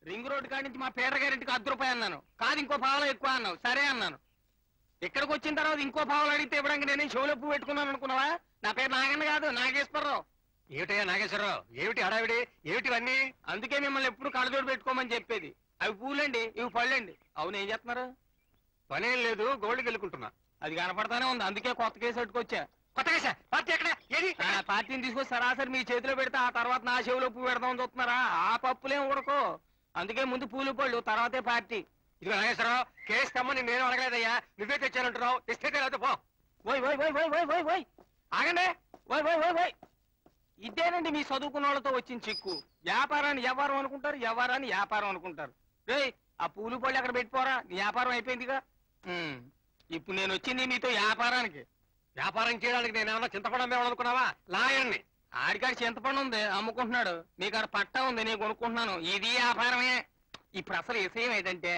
Ring road కాడి నుంచి మా పీటర్ గారింటికి 10 రూపాయలు అన్నాను. కాదు ఇంకో పావలా ఎక్కువ అన్నావు. సరే అన్నాను. ఇక్కడికి వచ్చిన తర్వాత ఇంకో పావలు అడిగితే ఇవ్వడానికి నేనే షోలో పువ్వు పెట్టుకున్నాను అనుకున్నావా? నా పేరు నాగన్న కాదు, నాగేశ్వరరావు. ఏమిటయ్యా నాగేశ్వరరావు, ఏమిటి హడావిడి, ఏమిటివన్నీ? అందుకే మిమ్మల్ని ఎప్పుడు కళ్ళజోడు పెట్టుకోమని చెప్పేది. అవి పూలండి, ఇవి పళ్ళండి. అవును, ఏం చేస్తున్నారు? పనేం లేదు, గోల్డ్కి వెళ్ళుకుంటున్నా. అది కనపడతానే ఉంది, అందుకే కొత్త కేసు పెట్టుకొచ్చా. కొత్త కేసా? పార్టీ ఎక్కడ? ఏది? పార్టీని తీసుకొచ్చి సరాసరి మీ చేతిలో పెడితే ఆ తర్వాత నా చెవిలో పువ్వు పెడదామని చూస్తున్నారా? ఆ పప్పులేం ఉడకో. అందుకే ముందు పూలు పళ్ళు, తర్వాతే పార్టీ. ఇదిగో నాగేశ్వరరావు, కేసు తెమ్మని నేను అడగలేదయ్యా, నువ్వే తెచ్చానంటున్నావు. తెస్తే లేకపోతే పో. ఓయ్ ఓయ్ ఓయ్ ఓయ్ ఓయ్ ఓయ్ ఓయ్ ఆగండి. ఓయ్ ఓయ్ ఓయ్ ఓయ్ ఇదేనండి మీ చదువుకున్న వాళ్ళతో వచ్చిన చిక్కు. వ్యాపారాన్ని వ్యవహారం అనుకుంటారు, వ్యవహారాన్ని వ్యాపారం అనుకుంటారు. రే ఆ పూలు పళ్ళు అక్కడ పెట్టిపోరా, నీ వ్యాపారం అయిపోయిందిగా. ఇప్పుడు నేను వచ్చింది మీతో వ్యాపారానికి. వ్యాపారం చేయడానికి నేనేమన్నా చింతపడం అనుకున్నావా? లాయర్ని. ఆడికాడి చింతపండు ఉంది, అమ్ముకుంటున్నాడు. మీకు ఆడ పట్టా ఉంది, నేను కొనుక్కుంటున్నాను. ఇది వ్యాపారమే. ఇప్పుడు అసలు విషయం ఏంటంటే,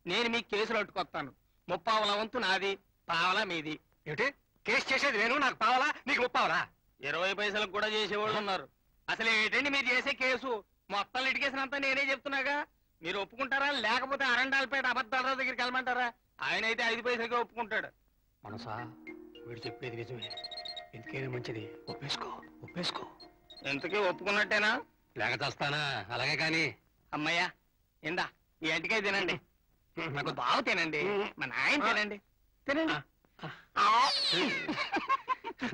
నేను మీకు కేసులు అట్టుకొస్తాను. 30 వంతు నాది, పావలా మీది. ఏమిటి? కేసు చేసేది నేను, నాకు పావలా, నీకు 30. 20 పైసలకు కూడా చేసేవాళ్ళు ఉన్నారు. అసలు ఏంటండి మీరు చేసే కేసు? మొత్తం లిటికేసినంతా నేనే చెప్తున్నాగా. మీరు ఒప్పుకుంటారా? లేకపోతే అరండాలపేట అబద్ధాల దగ్గరికి వెళ్ళమంటారా? ఆయన అయితే 5 పైసలకే ఒప్పుకుంటాడు. మనసా, వీడు చెప్పేది నిజమే. ఎందుకైనా మంచిది, ఒప్పేసుకో ఒప్పేసుకో. ఎంతకీ ఒప్పుకున్నట్టేనా? లేక చేస్తానా? అలాగే కాని. అమ్మయ్యా, ఇందా ఈ ఎంటికాయ తినండి. నాకు బాగా తినండి, మా నాయన తినండి. తినండి.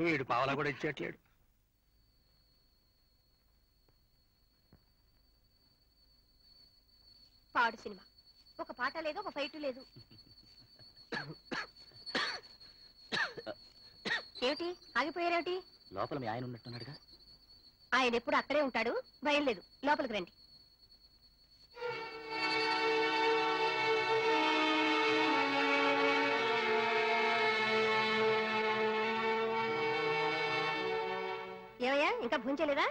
వీడు పావలా కూడా ఇచ్చేట్లేడు. పాడు సినిమా, ఒక పాట లేదు, ఒక ఫైట్ లేదు. ఏమిటి ఆగిపోయారేమిటి? లోపల మీ ఆయన ఉన్నట్టున్నాడుగా. ఆయన ఎప్పుడు అక్కడే ఉంటాడు, భయం లేదు. లోపలికి రండి. ఏమయ్యా, ఇంకా భుంచలేదా?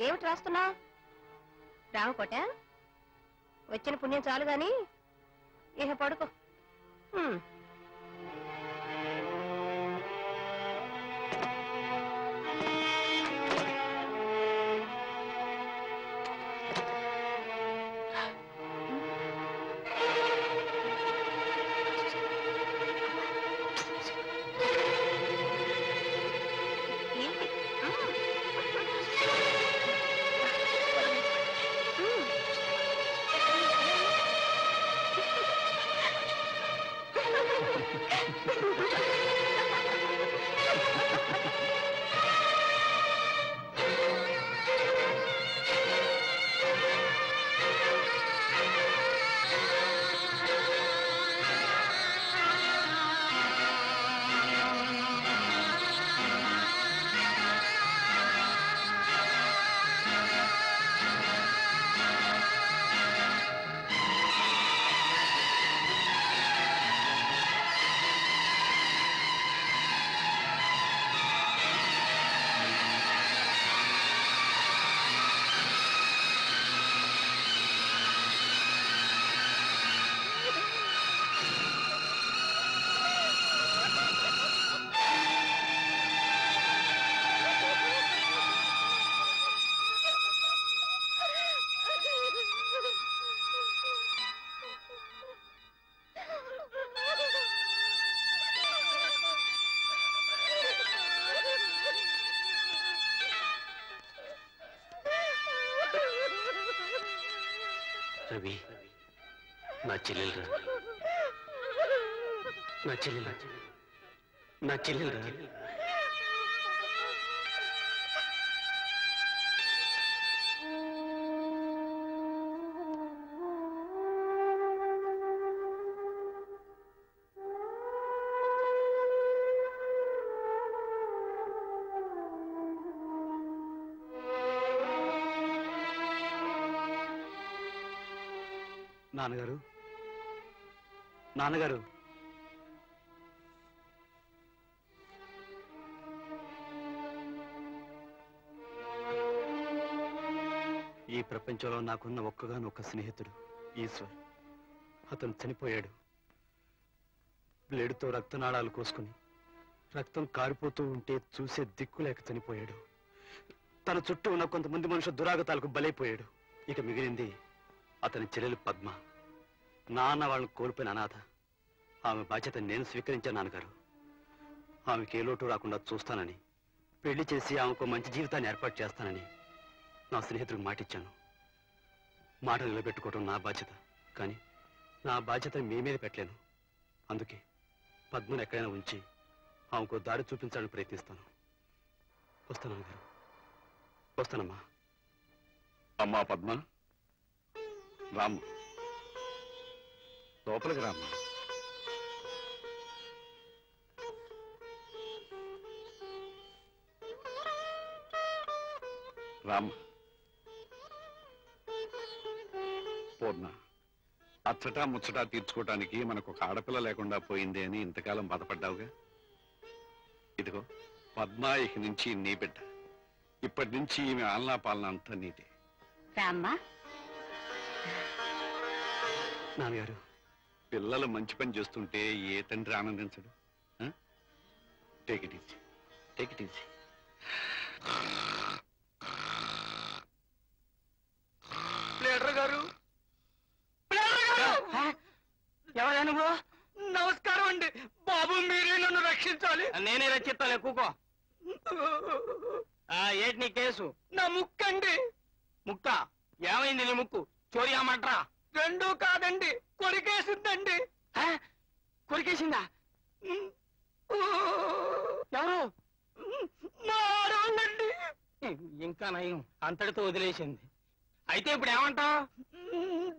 ఏమిటి రాస్తున్నావు? రామకోట, వచ్చిన పుణ్యం చాలు గాని ఇహ పడుకో. రవి, నా చెల్లెలు, నా చెల్లెలు, నా చెల్లెలు. నాన్నగారు, నాన్నగారు, ఈ ప్రపంచంలో నాకున్న ఒక్కగానొక్క స్నేహితుడు ఈశ్వర్. అతను చనిపోయాడు. బ్లేడుతో రక్తనాళాలు కోసుకుని రక్తం కారిపోతూ ఉంటే చూసే దిక్కు లేక చనిపోయాడు. తన చుట్టూ ఉన్న కొంతమంది మనుషుల దురాగతాలకు బలైపోయాడు. ఇక మిగిలింది అతని చెల్లెలు పద్మ, నాన్న వాళ్ళని కోల్పోయిన అనాథ. ఆమె బాధ్యత నేను స్వీకరించాను నాన్నగారు. ఆమెకి ఏ లోటు రాకుండా చూస్తానని, పెళ్లి చేసి ఆమెకు మంచి జీవితాన్ని ఏర్పాటు చేస్తానని నా స్నేహితుడికి మాటిచ్చాను. మాట నిలబెట్టుకోవడం నా బాధ్యత, కానీ నా బాధ్యతని మీ మీద పెట్టలేను. అందుకే పద్మను ఎక్కడైనా ఉంచి ఆమెకు దారి చూపించాలని ప్రయత్నిస్తాను. వస్తాను గారు, వస్తానమ్మా. అమ్మా పద్మ, రామ్మ, లోపలికి రామ్మ. రామ్మ. పూర్ణ, అచ్చటా ముచ్చటా తీర్చుకోవటానికి మనకు ఒక ఆడపిల్ల లేకుండా పోయింది అని ఇంతకాలం బాధపడ్డావుగా. ఇదిగో పద్మ ఇక నుంచి నీ బిడ్డ. ఇప్పటి నుంచి ఈమె ఆలనా పాలన అంతా నీదే. రామ్మా. నాన్నగారు, పిల్లలు మంచి పని చేస్తుంటే ఏ తండ్రి ఆనందించడు? Take it easy, take it easy. Leader గారు, ఎవరా నువ్వు? నమస్కారం అండి బాబు, మీరే నన్ను రక్షించాలి. నేనే రక్షిస్తాను, ఎక్కువ. ఏంటి నీ కేసు? నా ముక్కు అండి. ముక్క ఏమైంది నీ ముక్కు? చోరీ అమ్మంటరా? రెండూ కాదండి, కొరికేసిందండి. కొరికేసిందా? ఎవరు? మారండి. ఇంకా నయం, అంతటితో వదిలేసింది. అయితే ఇప్పుడు ఏమంటావు?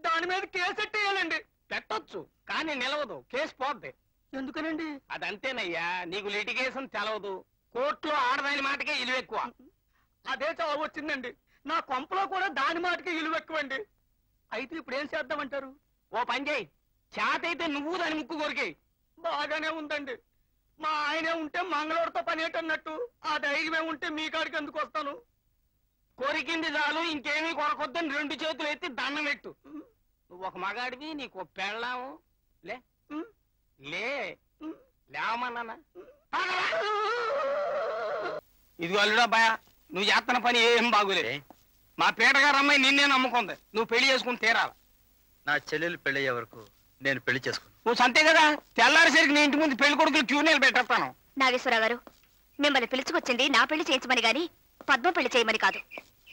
దాని మీద కేసు ఎట్టేయాలండి. పెట్టొచ్చు, కానీ నిలవదు, కేసు పోద్ది. ఎందుకనండి? అదంతేనయ్యా, నీకు లిటిగేషన్ తెలవదు. కోర్టులో ఆడదాని మాటకే ఇలువ ఎక్కువ. అదే చావు వచ్చిందండి. నా కొంపలో కూడా దాని మాటకే ఇలువ ఎక్కువండి. అయితే ఇప్పుడు ఏం చేద్దామంటారు? ఓ పని చేయి, చేతైతే నువ్వు దాని ముక్కు కొరికే. బాగానే ఉందండి. మా ఆయనే ఉంటే మంగళవారితో పని ఏంటన్నట్టు, ఆ ధైర్యమే ఉంటే మీ కాడికి ఎందుకు వస్తాను? కొరికింది చాలు, ఇంకేమీ కొరకొద్దని 2 చేతులు ఎత్తి దండం పెట్టు. నువ్వు ఒక మగాడివి, నీకు పెళ్ళాము. లే లే లేవమన్నానా? ఇదిగో అల్లుడా బాయ్, నువ్వు చేస్తున్న పని ఏం బాగులే. మా పీటగారు అమ్మాయి నిన్నే నమ్ముకుంది, నువ్వు పెళ్లి చేసుకుని తీరాల. నా చెల్లెలు పెళ్ళయ్యే వరకు నేను పెళ్లి చేసుకున్నాను. నువ్వు సంతే కదా, తెల్లారిసరికి నీ ఇంటి ముందు పెళ్లి కొడుకులు క్యూ నిలబెట్టేస్తాను. నాగేశ్వరరావు గారు, మిమ్మల్ని పిలుచుకొచ్చింది నా పెళ్లి చేయించమని గాని పద్మ పెళ్లి చేయమని కాదు.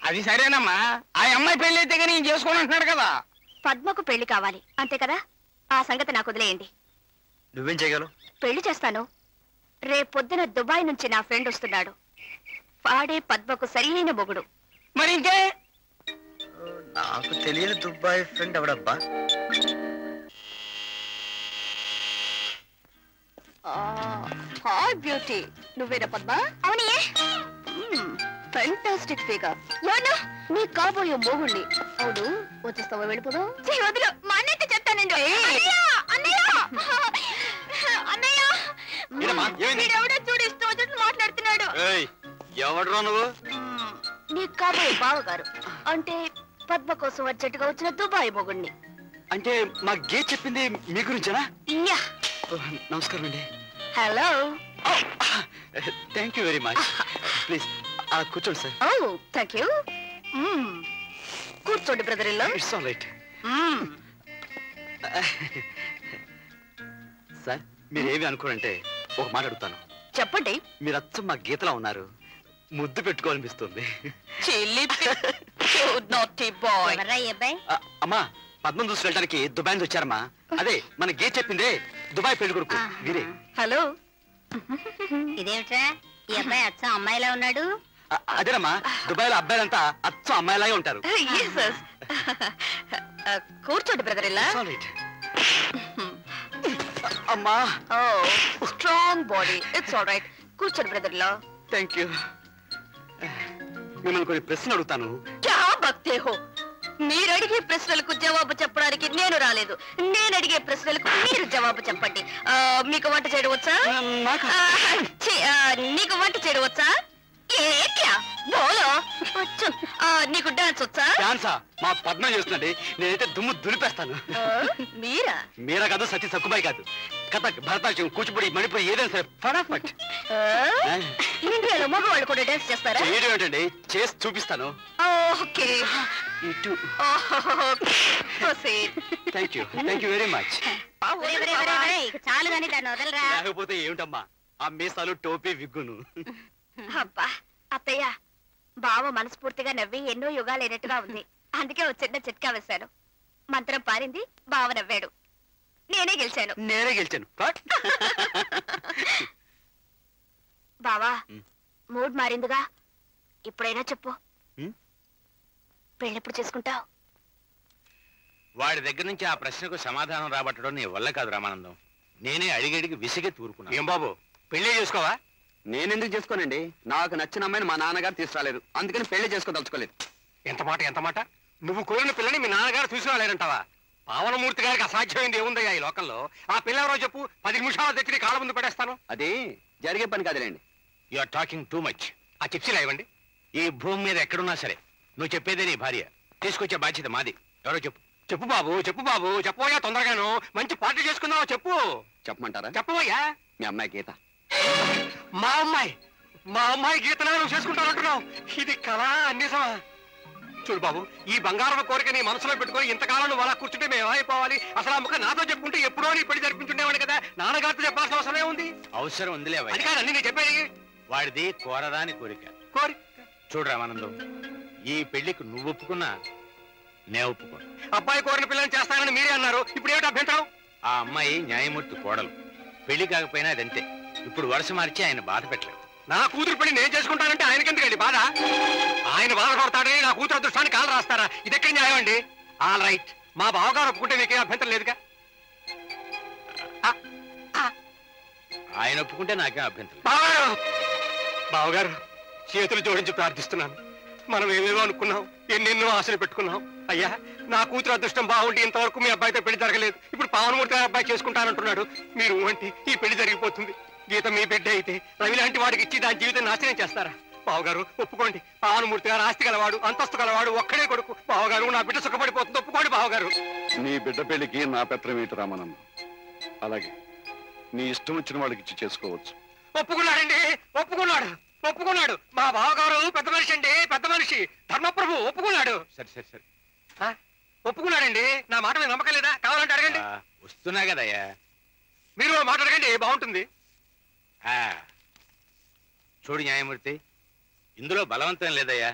అది సరేనమ్మా, ఆ అమ్మాయి పెళ్లి అయితే కానీ నేను చేసుకోని అంటున్నాడు కదా. పద్మకు పెళ్లి కావాలి అంతే కదా, ఆ సంగతి నాకు వదిలేయండి. నువ్వేం చేయగలవు? పెళ్లి చేస్తాను. రేపొద్దున దుబాయ్ నుంచి నా ఫ్రెండ్ వస్తున్నాడు. వాడే పద్మకు సరైన మొగుడు. మరి ఇంకే? నాకు తెలియని దుబాయ్ ఫ్రెండ్ ఎవడబ్బా? హాయ్ బ్యూటీ, నువ్వేనా పద్మ? అవునే. Fantastic figure. ఎవరు? నీ కాబోయే మోహుణ్ణి. అవును, వచ్చేస్తావా? వెళ్ళిపోదాం. వదిలు, మా అన్నయ్యకి చెప్తానండి. వీడెవడో చూడు, ఇష్టం వచ్చినట్టు మాట్లాడుతున్నాడు. ఎవడరా నువ్వు? నీ కాబోయే బావగారు, అంటే పద్మ కోసం అర్జెంటుగా వచ్చిన దుబాయ్ మొగుణ్ణి. అంటే మా గే చెప్పింది మీ గురించేనా? యా. నమస్కారం అండి. Hello. Thank you very much. Please కూర్చోండి సార్. Oh thank you. కూర్చోండి brother in law. It's all right. Sir, మీరేమి అనుకోరంటే ఒక మాట అడుగుతాను. చెప్పండి. మీరు అచ్చం మా గీతలా ఉన్నారు, ముద్దు పెట్టుకోవాలనిపిస్తుంది. అమ్మా, పద్మం చూసి వెళ్ళడానికి దుబాయ్ నుంచి వచ్చారమ్మా. అదే మన గే చెప్పిందే, దుబాయ్ పెళ్లి కొడుకు వీరే. హలో. ఇదేమిట్రా, ఈ అబ్బాయి అచ్చం అమ్మాయిలా ఉన్నాడు? అదేనమ్మా, దుబాయ్ లో అబ్బాయిలంతా అచ్చం అమ్మాయిలాగే ఉంటారు. కూర్చోండి బ్రదర్ ఇన్ లా. అమ్మా, strong body. It's all right. కూర్చోండి brother in law. Thank you. మిమ్మల్ని కొన్ని ప్రశ్నలు అడుగుతాను. క్యా బక్తే హో? మీరు అడిగే ప్రశ్నలకు జవాబు చెప్పడానికి నేను రాలేదు. నేను అడిగే ప్రశ్నలకు మీరు జవాబు చెప్పండి. మీకు వంట చేయడం వచ్చా? నీకు వంట చేయడం వచ్చా? నీకు డాన్స్ వచ్చా? డాన్సా? మా పద్మ చేస్తుందండి. నేనైతే దుమ్ము దులిపేస్తాను. మీరా? మీరా కాదు, సతీ సక్కుబాయి కాదు. కథక్, భరతనాట్యం, కూచిపూడి, మణిపూరి ఏదైనా సరే ఫటాఫట్. ఇండియాలో మగవాళ్ళు కూడా డాన్స్ చేస్తారా? చేయడం ఏంటండి, చేసి చూపిస్తాను. ఓకే. ఇటు థ్యాంక్ యూ వెరీ మచ్. చాలు కానీ దాన్ని వదలరా. లేకపోతే ఏమిటమ్మా ఆ మీసాలు టోపీ విగ్గును. అబ్బా అత్తయ్య, బావ మనస్ఫూర్తిగా నవ్వి ఎన్నో యుగాలైనట్టుగా ఉంది. అందుకే ఒక చిన్న చిట్కా వేశాను. మంత్రం పారింది, బావ నవ్వాడు, నేనే గెలిచాను. బావా మూడ్ మారిందిగా, ఇప్పుడైనా చెప్పు, పెళ్ళెప్పుడు చేసుకుంటావు? వాడి దగ్గర నుంచి ఆ ప్రశ్నకు సమాధానం రాబట్టడం నీ వల్ల కాదు రామానందం. నేనే అడిగడిగి విసిగెత్తి ఊరుకున్నా. ఏం బాబు పెళ్లి చేసుకోవా? నేనెందుకు చేసుకోనండి, నాకు నచ్చిన అమ్మాయిని మా నాన్నగారు తీసుకురాలేదు, అందుకని పెళ్లి చేసుకోదలుచుకోలేదు. ఎంత మాట నువ్వు కోరిన పిల్లని మీ నాన్నగారు తీసుకురాలేరంటావా? పావనమూర్తి గారికి అసాధ్యమైంది ఏముందయ్యా ఈ లోకంలో? ఆ పిల్లెవరో చెప్పు, 10 నిమిషాలు తెచ్చి కాళ్ళ ముందు పడేస్తాను. అది జరిగే పని కాదులేండి. You are talking too much. ఆ చిప్సీలా ఇవ్వండి. ఈ భూమి మీద ఎక్కడున్నా సరే నువ్వు చెప్పేదే నీ భార్య, తీసుకొచ్చే బాధ్యత మాది. ఎవరో చెప్పు. చెప్పు బాబు చెప్పబోయా, తొందరగాను మంచి పార్టీ చేసుకుందావా చెప్పు. చెప్పమంటారా? చెప్పబోయా. మీ అమ్మాయి గీత. మా అమ్మాయి గీతనా నువ్వు చేసుకుంటానంటున్నావు? ఇది కళా నిజమా? చూడు బాబు, ఈ బంగారం కోరిక నీ మనసులో పెట్టుకొని ఇంతకాలం నువ్వు అలా కూర్చుంటే మేము ఏమైపోవాలి? అసలు ఆ ముఖ నాతో చెప్పుకుంటే ఎప్పుడో నీ పెళ్లి జరిపించుండేవాడు కదా. నాన్నగారితో చెప్పాల్సిన అవసరమే ఉంది. అవసరం ఉందిలే. అది కాదండి నేను చెప్పేది. వాడిది కోరరాని కోరిక. చూడు రామానందం, ఈ పెళ్లికి నువ్వు ఒప్పుకున్నా నే ఒప్పుకోను. అబ్బాయి కోరిన పిల్లని చేస్తానని మీరే అన్నారు, ఇప్పుడు ఏమిటి అభ్యంతరం? ఆ అమ్మాయి న్యాయమూర్తి కోడలు, పెళ్లి కాకపోయినా అదంతే. ఇప్పుడు వరుస మార్చి ఆయన బాధ పెట్టలేదు. నా కూతురు పెళ్లి నేను చేసుకుంటానంటే ఆయనకెందుకండి బాధ? ఆయన బాధపడతాడని నా కూతురు అదృష్టాన్ని కాలు రాస్తారా? ఇది ఎక్కడి న్యాయం అండి? ఆల్ రైట్, మా బావగారు ఒప్పుకుంటే మీకే అభ్యంతరం లేదుగా. ఆయన ఒప్పుకుంటే నాకేం అభ్యంతరం. బావగారు చేతులు జోడించి ప్రార్థిస్తున్నాను. మనం ఏమేమో అనుకున్నాం, ఎన్నెన్నో ఆశలు పెట్టుకున్నాం. అయ్యా, నా కూతురు అదృష్టం బాగుంటే ఇంతవరకు మీ అబ్బాయితో పెళ్లి జరగలేదు. ఇప్పుడు పావనమూర్తి గారి అబ్బాయి చేసుకుంటానంటున్నాడు. మీరు అంటే ఈ పెళ్లి జరిగిపోతుంది. గీత మీ బిడ్డ అయితే రవి లాంటి వాడికి ఇచ్చి దాని జీవితం నాశనం చేస్తారా? బావగారు ఒప్పుకోండి. పావనమూర్తి గారు ఆస్తి గలవాడు, అంతస్తు గలవాడు, ఒక్కడే కొడుకు. బావగారు నా బిడ్డ సుఖపడిపోతుంది, ఒప్పుకోండి బావగారు. నీ బిడ్డ పెళ్లికి నా పెత్రం ఏంటి రామానందం? అలాగే నీ ఇష్టం వచ్చిన వాళ్ళకి ఇచ్చి చేసుకోవచ్చు. ఒప్పుకున్నాడండి, ఒప్పుకున్నాడు. మా బావగారు పెద్ద మనిషి అండి, పెద్ద మనిషి, ధర్మప్రభు ఒప్పుకున్నాడు. సరే ఒప్పుకున్నాడండి. నా మాట మీద నమ్మకం లేదా? కావాలంటే అడగండి. వస్తున్నా కదయ్యా. మీరు మాట అడగండి, బాగుంటుంది. చూడు న్యాయమూర్తి, ఇందులో బలవంతం లేదయ్యా.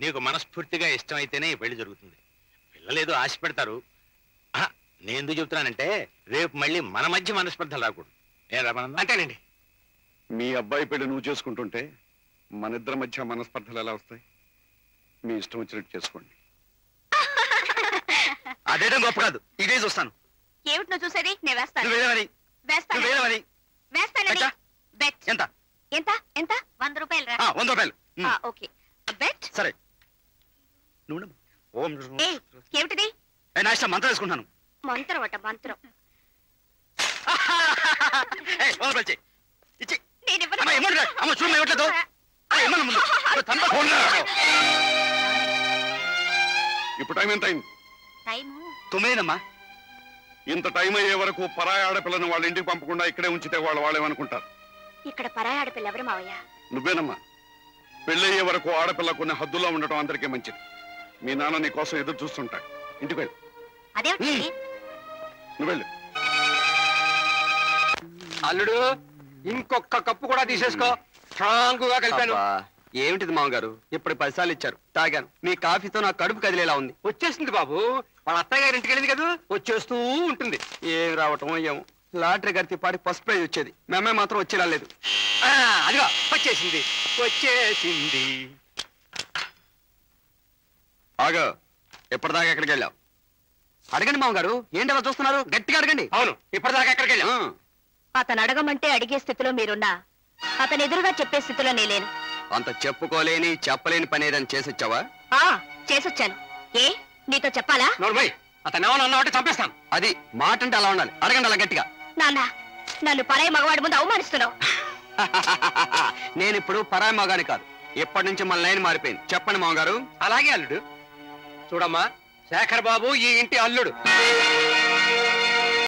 నీకు మనస్ఫూర్తిగా ఇష్టమైతేనే ఈ పెళ్లి జరుగుతుంది. పిల్లలేదో ఆశ పెడతారు. నేను ఎందుకు చెబుతున్నానంటే రేపు మళ్ళీ మన మధ్య మనస్పర్ధలు రాకూడదు. ఏం రామానందం? అంతేనండి. మీ అబ్బాయి పెళ్లి నువ్వు చేసుకుంటుంటే మన ఇద్దరి మధ్య మనస్పర్ధలు ఎలా వస్తాయి? మీ ఇష్టం వచ్చినట్టు చేసుకోండి. అదేం గొప్ప కాదు, ఇదే చూస్తాను. ఏమిటి నువ్వు చూసేది? నేను వేస్తాను. బెట్ ఎంత? ఎంత ఎంత? 100 రూపాయలు రా. 100 రూపాయలు. Okay bet. సరే. ఏమిటిది? నా ఇష్టం, మంత్రం వేసుకుంటాను. మంత్రం అట మంత్రం. ఇప్పుడు టైం ఎంత అయింది? టైము 9 ఇంత టైం అయ్యే వరకు పరాయి ఆడపిల్లను వాళ్ళ ఇంటికి పంపకుండా ఇక్కడే ఉంచితే వాళ్ళేమనుకుంటారు? ఇక్కడ పరాయి ఆడపిల్ల ఎవరు మావయ్య? నువ్వేనమ్మా. పెళ్ళయ్యే వరకు ఆడపిల్ల కొన్ని హద్దుల్లో ఉండటం అందరికీ మంచిది. మీ నాన్న నీ కోసం ఎదురు చూస్తుంటాడు. ఇంటికి వెళ్ళు. అదేమిటి? నువ్వు వెళ్ళు. అల్లుడు, ఇంకొక కప్పు కూడా తీసేసుకో. స్ట్రాంగ్ గా కలిపాను. ఏమిటిది మామగారు, ఇప్పుడు 10 సార్లు ఇచ్చారు, తాగాను. మీ కాఫీతో నా కడుపు కదిలేలా ఉంది. వచ్చేస్తుంది బాబు, వాళ్ళ అత్తయ్య గారి ఇంటికి వెళ్ళింది కదా, వచ్చేస్తూ ఉంటుంది. ఏం రావటం ఏమో. లాటరీ గడితే పాటి ఫస్ట్ ప్రైజ్ వచ్చేది, మీ అమ్మాయి మాత్రం వచ్చేలా లేదు. అదిగో వచ్చేసింది. ఆగా, ఎప్పటిదాకా ఎక్కడికి వెళ్ళావు? అడగండి మామగారు, ఏంటి అలా చూస్తున్నారు? గట్టిగా అడగండి. అవును, ఇప్పటిదాకా ఎక్కడికి వెళ్ళావు? అతను అడగమంటే అడిగే స్థితిలో మీరున్నా, అతను ఎదురుగా చెప్పే స్థితిలో నేలేను. అంత చెప్పుకోలేని చెప్పలేని పని ఏదని చేసొచ్చావా? చేసొచ్చాను. ఏ నీతో చెప్పాలా? నోర్మయ్, అతను ఏమన్నా అన్నావంటే చంపేస్తాను. అది మాట అంటే అలా ఉండాలి. అడగండి అలా గట్టిగా. నాన్న, నన్ను పరాయి మగవాడి ముందు అవమానిస్తున్నావు. నేనిప్పుడు పరాయి మగాని కాదు, ఎప్పటి నుంచి మన లైన్ మారిపోయింది. చెప్పండి మామగారు. అలాగే అల్లుడు. చూడమ్మా, శేఖర్ బాబు ఈ ఇంటి అల్లుడు.